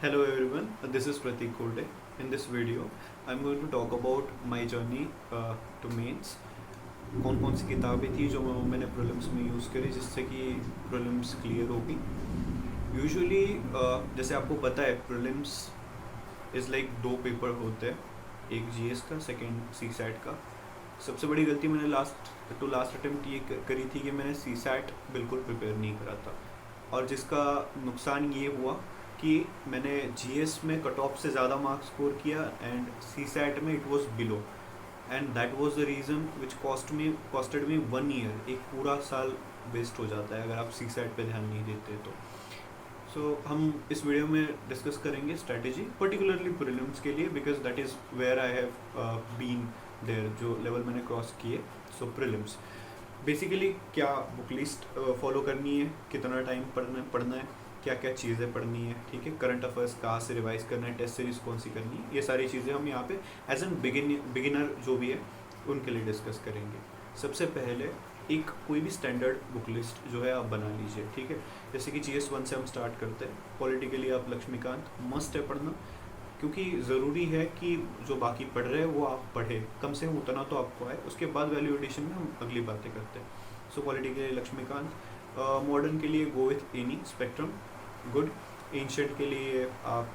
Hello everyone, this is Pratik Kurde. In this video, I'm going to talk about my journey to mains. कौन कौन सी किताबें थी जो मैंने प्रीलिम्स में यूज़ करी जिससे कि प्रीलिम्स क्लियर होगी. यूजुअली जैसे आपको पता है प्रीलिम्स इज़ लाइक दो पेपर होते हैं, एक जीएस का, सेकंड सीसैट का. सबसे बड़ी गलती मैंने लास्ट अटेम्प्ट ये करी थी कि मैंने सीसैट बिल्कुल प्रिपेयर नहीं करा था, और जिसका नुकसान ये हुआ कि मैंने जीएस में कट ऑफ से ज़्यादा मार्क्स स्कोर किया एंड सीसैट में it was below, and that was the reason which costed me 1 year. एक पूरा साल वेस्ट हो जाता है अगर आप सीसैट पे ध्यान नहीं देते तो. सो हम इस वीडियो में डिस्कस करेंगे स्ट्रेटेजी पर्टिकुलरली प्रीलिम्स के लिए, because that is where I have been there, जो लेवल मैंने क्रॉस किए. सो प्रीलिम्स बेसिकली क्या बुक लिस्ट फॉलो करनी है, कितना टाइम पढ़ना है, क्या क्या चीज़ें पढ़नी है, ठीक है, करंट अफेयर्स कहाँ से रिवाइज करना है, टेस्ट सीरीज कौन सी करनी है, ये सारी चीज़ें हम यहाँ पे एज एन बिगिनर जो भी है उनके लिए डिस्कस करेंगे. सबसे पहले एक कोई भी स्टैंडर्ड बुक लिस्ट जो है आप बना लीजिए, ठीक है. जैसे कि जीएस 1 से हम स्टार्ट करते हैं. पॉलिटिकली आप लक्ष्मीकांत मस्ट है पढ़ना, क्योंकि ज़रूरी है कि जो बाकी पढ़ रहे हैं वो आप पढ़े, कम से कम उतना तो आपको आए. उसके बाद वैल्यू एडिशन में हम अगली बातें करते हैं. सो पॉलिटिकली लक्ष्मीकांत. मॉडर्न के लिए go with any spectrum, good. Ancient के लिए आप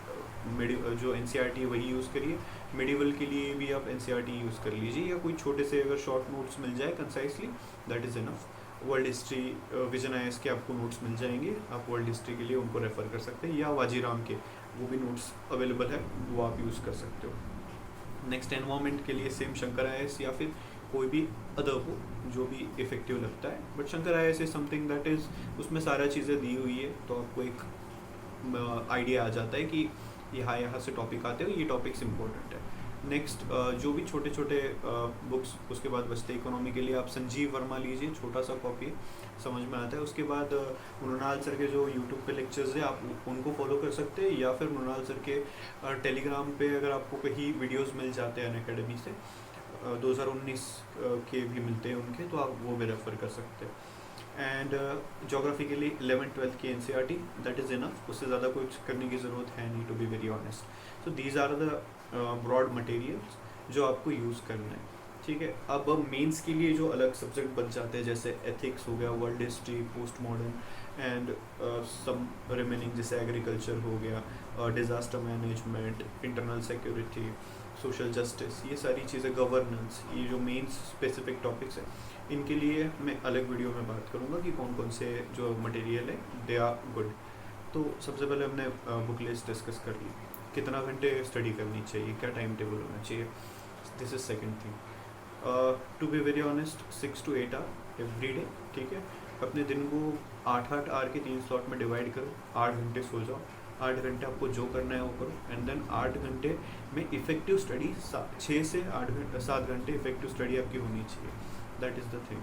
जो एनसीईआरटी वही यूज़ करिए. मेडिवल के लिए भी आप एनसीईआरटी यूज़ कर लीजिए, या कोई छोटे से अगर शॉर्ट नोट्स मिल जाए concisely, that is enough. World history Vision IAS के आपको नोट्स मिल जाएंगे, आप वर्ल्ड हिस्ट्री के लिए उनको रेफ़र कर सकते हैं, या वाजीराम के वो भी नोट्स अवेलेबल है, वो आप यूज़ कर सकते हो. नेक्स्ट एनवायरनमेंट के लिए सेम शंकर आईएएस या फिर कोई भी अदर हो जो भी इफेक्टिव लगता है. But Shankar IAS is something that is, उसमें सारा चीज़ें दी हुई है, तो आपको एक आइडिया आ जाता है कि यहाँ से टॉपिक आते हो, ये टॉपिक्स इंपॉर्टेंट है. नेक्स्ट जो भी छोटे छोटे बुक्स उसके बाद बचते. इकोनॉमी के लिए आप संजीव वर्मा लीजिए, छोटा सा कॉपी समझ में आता है. उसके बाद मृणाल सर के जो यूट्यूब पे लेक्चर्स हैं आप उनको फॉलो कर सकते हैं, या फिर मृणाल सर के टेलीग्राम पे अगर आपको कहीं वीडियोस मिल जाते हैं अनअकैडमी से, 2019 के भी मिलते हैं उनके, तो आप वो भी रेफ़र कर सकते हैं. एंड जोग्राफी के लिए 11th-12th की एनसीईआरटी, दैट इज़ इनफ. उससे ज़्यादा कुछ करने की ज़रूरत है नहीं, to be very honest. So these are the broad materials जो आपको यूज़ करना है, ठीक है. अब मेंस के लिए जो अलग सब्जेक्ट बन जाते हैं, जैसे एथिक्स हो गया, world history, post modern, and some remaining जैसे एग्रीकल्चर हो गया, disaster management, internal security, social justice, ये सारी चीज़ें, गवर्नेंस, ये जो मेंस स्पेसिफिक टॉपिक्स हैं, इनके लिए मैं अलग वीडियो में बात करूँगा कि कौन कौन से जो मटेरियल है दे आर गुड. तो सबसे पहले हमने बुक लिस्ट डिस्कस कर ली, कितना घंटे स्टडी करनी चाहिए, क्या टाइम टेबल होना चाहिए, this is second thing. To be very honest 6 to 8 hour every day, ठीक है. अपने दिन को 8-8 आवर के 3 स्लॉट में डिवाइड करो, 8 घंटे सो जाओ, 8 घंटे आपको जो करना है वो करो, एंड देन 8 घंटे में इफेक्टिव स्टडी, 6 से 7 घंटे इफेक्टिव स्टडी आपकी होनी चाहिए. दैट इज़ द थिंग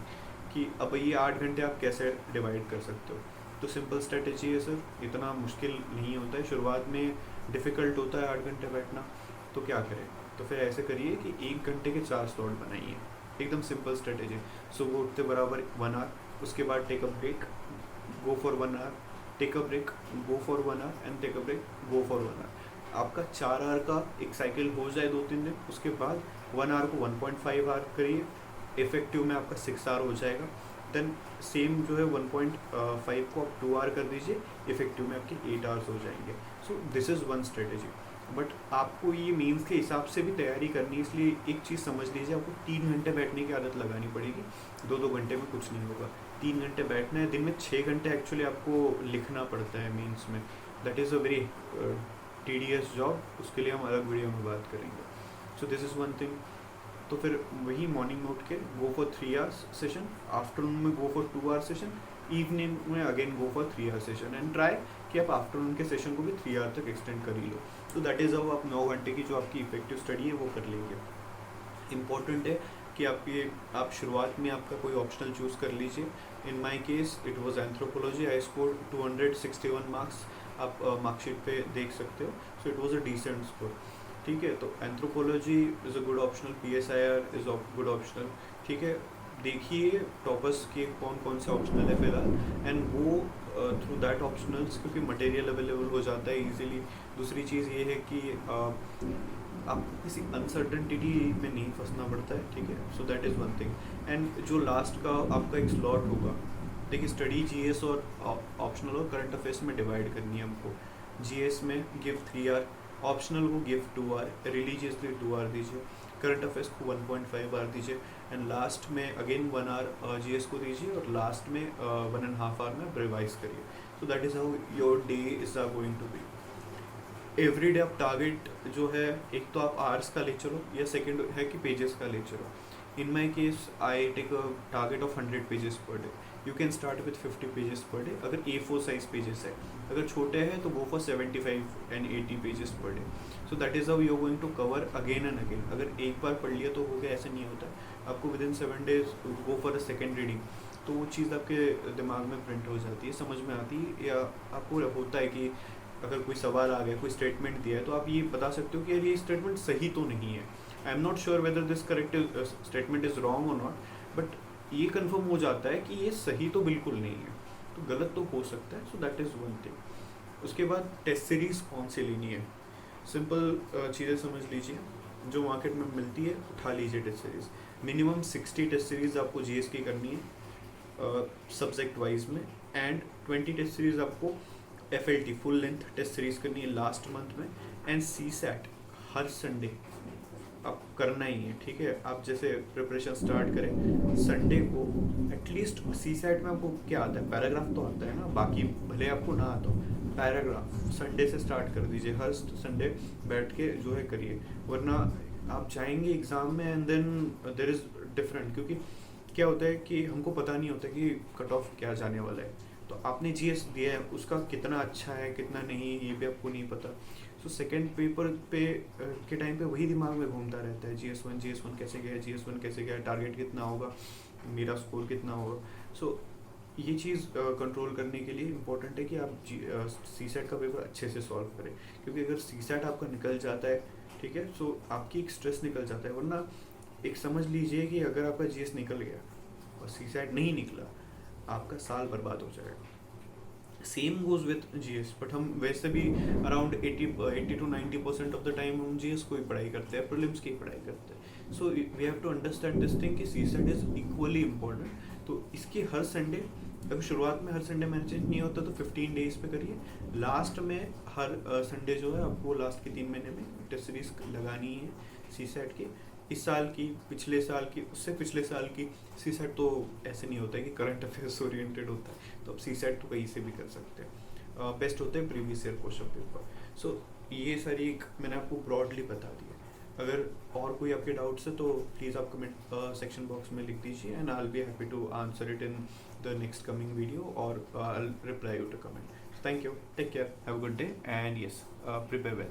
कि अब ये 8 घंटे आप कैसे डिवाइड कर सकते हो. तो सिंपल स्ट्रेटेजी है सर, इतना मुश्किल नहीं होता है. शुरुआत में डिफ़िकल्ट होता है 8 घंटे बैठना, तो क्या करें, तो फिर ऐसे करिए कि 1 घंटे के 4 स्लॉट बनाइए. एकदम सिंपल स्ट्रेटेजी. सुबह उठते बराबर 1 आवर, उसके बाद take a break, go for 1 hour, take a break, go for 1 hour, and take a break, go for 1 hour. आपका 4 आवर का एक साइकिल हो जाए 2-3 दिन. उसके बाद 1 आवर को 1.5 आवर करिए, इफेक्टिव में आपका 6 आवर हो जाएगा. देन सेम जो है 1.5 को आप 2 आवर कर दीजिए, इफेक्टिव में आपके 8 आवर्स हो जाएंगे. सो this is one strategy. But आपको ये मीन्स के हिसाब से भी तैयारी करनी है, इसलिए एक चीज़ समझ लीजिए, आपको 3 घंटे बैठने की आदत लगानी पड़ेगी. 2-2 घंटे में कुछ नहीं होगा. 3 घंटे बैठना है. दिन में 6 घंटे एक्चुअली आपको लिखना पड़ता है मीन्स में. That is a very tedious job, उसके लिए हम अलग वीडियो में बात करेंगे. So this is one thing. तो फिर वही मॉर्निंग में उठ के go for 3 hours session, afternoon में go for 2 hour session, evening में again go for 3 hour session, and try कि आप आफ्टरनून के सेशन को भी 3 आवर तक एक्सटेंड कर ही लो. तो दैट इज़ हाउ आप 9 घंटे की जो आपकी इफेक्टिव स्टडी है वो कर लेंगे. इम्पॉर्टेंट है कि आप शुरुआत में आपका कोई ऑप्शनल चूज़ कर लीजिए. In my case it was anthropology. I score 261 marks, आप मार्कशीट पे देख सकते हो. So it was a decent score, ठीक है. तो anthropology is a good optional, PSIR is a good optional, ठीक है. देखिए टॉपर्स के कौन कौन से ऑप्शनल है फिलहाल, एंड वो थ्रू दैट ऑप्शनल्स क्योंकि मटेरियल अवेलेबल हो जाता है इजीली। दूसरी चीज़ ये है कि आपको किसी अनसर्टनिटी में नहीं फंसना पड़ता है, ठीक है। सो that is one thing. And जो लास्ट का आपका एक स्लॉट होगा, देखिए स्टडी जीएस और ऑप्शनल और करंट अफेयर्स में डिवाइड करनी है हमको। जीएस में गिव 3 आवर, ऑप्शनल को गिव 2 आवर, रिलीजियसली 2 आवर दीजिए, करंट अफेयर्स को 1.5 आवर दीजिए, एंड लास्ट में अगेन 1 आवर जीएस को दीजिए, और लास्ट में 1.5 आवर में रिवाइज करिए। So that is how your day is are going to be. Every day आप टारगेट जो है, एक तो आप आवर्स का ले चलो, या सेकेंड है कि पेजेस का ले चलो। In my case I take a target of 100 pages per day. You can start with 50 pages per day अगर A4 साइज पेजेस है। अगर छोटे हैं तो go for 75 and 80 pages per day. So that is how you are going to cover again and again. अगर एक बार पढ़ लिया तो हो गया, ऐसा नहीं होता है। आपको with in 7 days go for a second reading, तो वो चीज़ आपके दिमाग में प्रिंट हो जाती है, समझ में आती है। या आपको होता है कि अगर कोई सवाल आ गया, कोई स्टेटमेंट दिया है, तो आप ये बता सकते हो कि यार ये स्टेटमेंट सही तो नहीं है। I am not sure whether this correct statement is wrong और नॉट, बट ये कंफर्म हो जाता है कि ये सही तो बिल्कुल नहीं है, तो गलत तो हो सकता है। सो दैट इज़ वन थिंग। उसके बाद टेस्ट सीरीज़ कौन सी लेनी है, सिंपल चीज़ें समझ लीजिए, जो मार्केट में मिलती है उठा लीजिए test series. Minimum 60 test series आपको जीएस की करनी है सब्जेक्ट वाइज में, एंड 20 टेस्ट सीरीज़ आपको FLT full length test series करनी है लास्ट मंथ में, एंड CSAT हर संडे आप करना ही है, ठीक है। आप जैसे प्रिपरेशन स्टार्ट करें संडे को, एटलीस्ट CSAT में आपको क्या आता है, पैराग्राफ तो आता है ना, बाकी भले आपको ना आता हो, पैराग्राफ संडे से स्टार्ट कर दीजिए। हर संडे बैठ के जो है करिए, वरना आप जाएंगे एग्ज़ाम में and then there is different. क्योंकि क्या होता है कि हमको पता नहीं होता कि कट ऑफ क्या जाने वाला है, तो आपने जीएस दिया है उसका कितना अच्छा है कितना नहीं, ये भी आपको नहीं पता। सो सेकेंड पेपर पे के टाइम पे वही दिमाग में घूमता रहता है, GS1 कैसे गया, GS1 कैसे गया, टारगेट कितना होगा, मेरा स्कोर कितना होगा। सो ये चीज़ कंट्रोल करने के लिए इम्पोर्टेंट है कि आप CSAT का पेपर अच्छे से सॉल्व करें। क्योंकि अगर CSAT आपका निकल जाता है, ठीक है, सो आपकी एक स्ट्रेस निकल जाता है। वरना एक समझ लीजिए कि अगर आपका GS निकल गया और CSAT नहीं निकला, आपका साल बर्बाद हो जाएगा। Same goes with GS, but हम वैसे भी around 80 to 90% of the time हम जीएस को ही पढ़ाई करते हैं, प्रीलिम्स की पढ़ाई करते हैं। So we have to understand this thing कि CSAT इज इक्वली इम्पोर्टेंट। तो इसके हर संडे, अगर शुरुआत में हर संडे मैनेज नहीं होता तो 15 डेज पे करिए। लास्ट में हर संडे जो है आपको लास्ट के 3 महीने में टेस्ट सीरीज लगानी है CSAT की, इस साल की, पिछले साल की, उससे पिछले साल की। CSAT तो ऐसे नहीं होता है कि करंट अफेयर्स ओरिएंटेड होता है, तो आप CSAT तो कहीं से भी कर सकते हैं। बेस्ट होता है प्रीवियस ईयर क्वेश्चन पेपर। सो ये सारी एक मैंने आपको ब्रॉडली बता दी है। अगर और कोई आपके डाउट्स है तो प्लीज़ आप कमेंट सेक्शन बॉक्स में लिख दीजिए, and I will be happy to answer it in the next coming video, और I will reply you to comment. Thank you, take care, have a good day, and yes, prepare well.